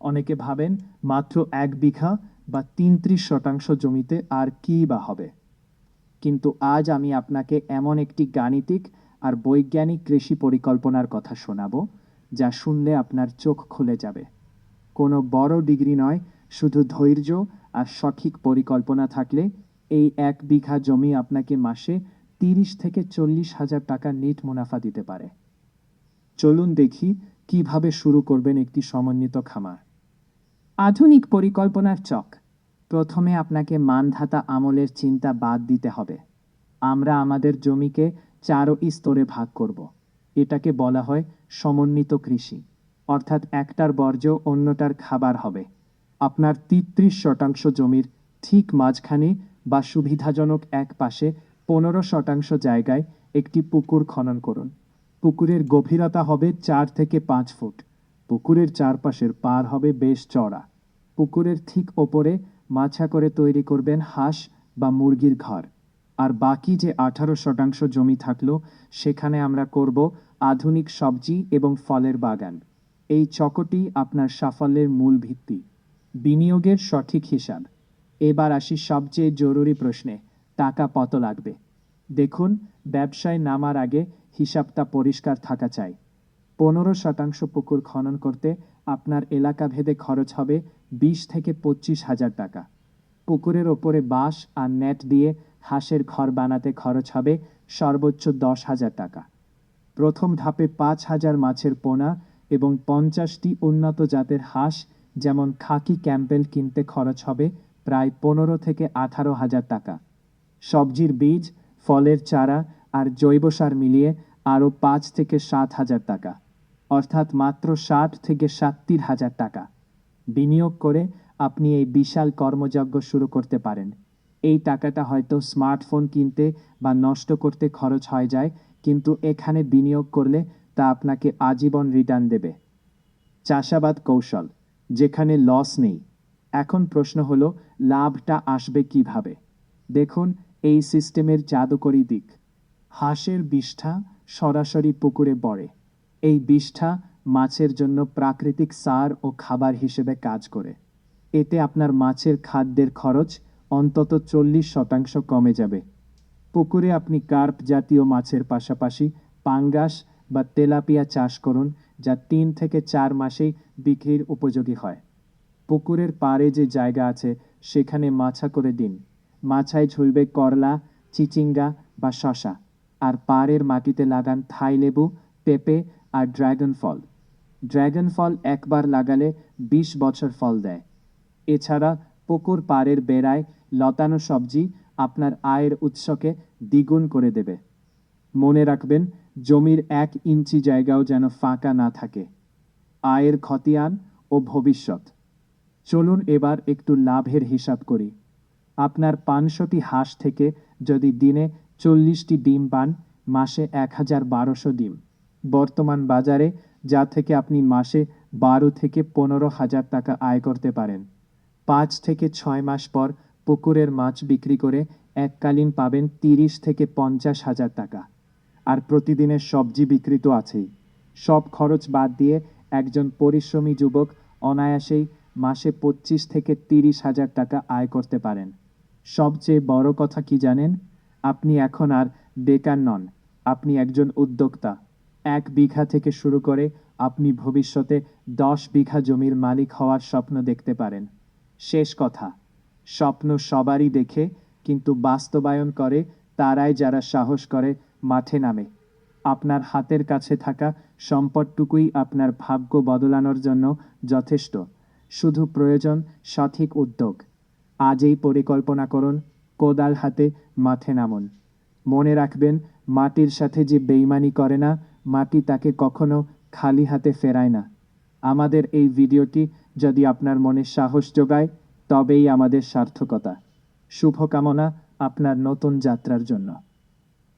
অনেকে ভাবেন মাত্র 1 বিঘা বা 33 শতাংশ জমিতে আর কী বা হবে, কিন্তু আজ আমি আপনাকে এমন একটি গাণিতিক আর বৈজ্ঞানিক কৃষি পরিকল্পনার কথা শোনাবো যা শুনলে আপনার চোখ খুলে যাবে। কোনো বড় ডিগ্রি নয়, শুধু ধৈর্য আর সঠিক পরিকল্পনা থাকলে এই 1 বিঘা জমি আপনাকে মাসে 30 থেকে 40 হাজার টাকা নেট মুনাফা দিতে পারে। চলুন দেখি কিভাবে শুরু করবেন একটি সমন্বিত খামার। আধুনিক পরিকল্পনার চক। প্রথমে আপনাকে মানধাতা আমলের চিন্তা বাদ দিতে হবে। আমরা আমাদের জমিকে 4 স্তরে ভাগ করব। এটাকে বলা হয় সমন্বিত কৃষি, অর্থাৎ একটার বর্জ্য অন্যটার খাবার হবে। আপনার 33 শতাংশ জমির ঠিক মাঝখানে বা সুবিধাজনক এক পাশে 15 শতাংশ জায়গায় একটি পুকুর খনন করুন। পুকুরের গভীরতা হবে 4 থেকে 5 ফুট। পুকুরের চারপাশের পার হবে বেশ চড়া। পুকুরের ঠিক ওপরে মাছা করে তৈরি করবেন হাঁস বা মুরগির ঘর। আর বাকি যে 18 শতাংশ জমি থাকলো সেখানে আমরা করব আধুনিক সবজি এবং ফলের বাগান। এই চকটি আপনার সাফল্যের মূল ভিত্তি। বিনিয়োগের সঠিক হিসাব। এবার আসি সবচেয়ে জরুরি প্রশ্নে, টাকা কত লাগবে। দেখুন, ব্যবসায় নামার আগে হিসাবটা পরিষ্কার থাকা চাই। 15 শতাংশ পুকুর খনন করতে আপনার এলাকা ভেদে খরচ হবে 20 থেকে 25 হাজার টাকা। পুকুরের ওপরে বাঁশ আর নেট দিয়ে হাঁসের ঘর বানাতে খরচ হবে সর্বোচ্চ 10 হাজার টাকা। প্রথম ধাপে 5,000 মাছের পোনা এবং 50টি উন্নত জাতের হাঁস যেমন খাকি ক্যাম্পবেল কিনতে খরচ হবে প্রায় 15 থেকে 18 হাজার টাকা। সবজির বীজ, ফলের চারা আর জৈব সার মিলিয়ে আরও 5 থেকে 7 হাজার টাকা, অর্থাৎ মাত্র 60 থেকে 70 হাজার টাকা। বিনিয়োগ করে আপনি এই বিশাল কর্মযজ্ঞ শুরু করতে পারেন। এই টাকাটা হয়তো স্মার্টফোন কিনতে বা নষ্ট করতে খরচ হয়ে যায়, কিন্তু এখানে বিনিয়োগ করলে তা আপনাকে আজীবন রিটার্ন দেবে। চাষাবাদ কৌশল, যেখানে লস নেই। এখন প্রশ্ন হলো, লাভটা আসবে কিভাবে। দেখুন, এই সিস্টেমের জাদুকরী দিক। হাঁসের বিষ্ঠা সরাসরি পুকুরে পড়ে। এই বিষ্ঠা মাছের জন্য প্রাকৃতিক সার ও খাবার হিসেবে কাজ করে। এতে আপনার মাছের খাদ্যের খরচ অন্তত 40 শতাংশ কমে যাবে। পুকুরে আপনি কার্প জাতীয় মাছের পাশাপাশি পাঙ্গাস বা তেলাপিয়া চাষ করুন, যা 3 থেকে 4 মাসেই বিক্রির উপযোগী হয়। পুকুরের পাড়ে যে জায়গা আছে সেখানে মাছা করে দিন। মাছায় ঝুলবে করলা, চিচিঙ্গা বা শশা। আর পাড়ের মাটিতে লাগান থাই লেবু, পেঁপে আর ড্রাগন ফল। ড্রাগন ফল একবার লাগালে 20 বছর ফল দেয়। এছাড়া পুকুর পাড়ের বেড়ায় লতানো সবজি আপনার আয়ের উৎসকে দ্বিগুণ করে দেবে। মনে রাখবেন, জমির 1 ইঞ্চি জায়গাও যেন ফাঁকা না থাকে। আয়ের খতিয়ান ও ভবিষ্যৎ। চলুন এবার একটু লাভের হিসাব করি। আপনার 500টি হাঁস থেকে যদি দিনে 40টি ডিম পান, মাসে 1,1200 ডিম। বর্তমান বাজারে যা থেকে আপনি মাসে 12 থেকে 15 হাজার টাকা আয় করতে পারেন। 5 থেকে 6 মাস পর পুকুরের মাছ বিক্রি করে এককালীন পাবেন 30 থেকে 50 হাজার টাকা। আর প্রতিদিনের সবজি বিক্রি তো আছেই। সব খরচ বাদ দিয়ে একজন পরিশ্রমী যুবক অনায়াসেই মাসে 25 থেকে 30 হাজার টাকা আয় করতে পারেন। সবচেয়ে বড় কথা কি জানেন? আপনি এখন আর বেকার নন, আপনি একজন উদ্যোক্তা। 1 বিঘা থেকে শুরু করে আপনি ভবিষ্যতে 10 বিঘা জমির মালিক হওয়ার স্বপ্ন দেখতে পারেন। শেষ কথা, স্বপ্ন সবারই দেখে, কিন্তু বাস্তবায়ন করে তারাই যারা সাহস করে মাঠে নামে। আপনার হাতের কাছে থাকা সম্পদটুকুই আপনার ভাগ্য বদলানোর জন্য যথেষ্ট। শুধু প্রয়োজন সঠিক উদ্যোগ। আজই পরিকল্পনা করুন, কোদাল হাতে মাঠে নামুন। মনে রাখবেন, মাটির সাথে যে বেইমানি করে না, মাটি তাকে কখনো খালি হাতে ফেরায় না। আমাদের এই ভিডিওটি যদি আপনার মনে সাহস যোগায়, তবেই আমাদের সার্থকতা। শুভকামনা আপনার নতুন যাত্রার জন্য।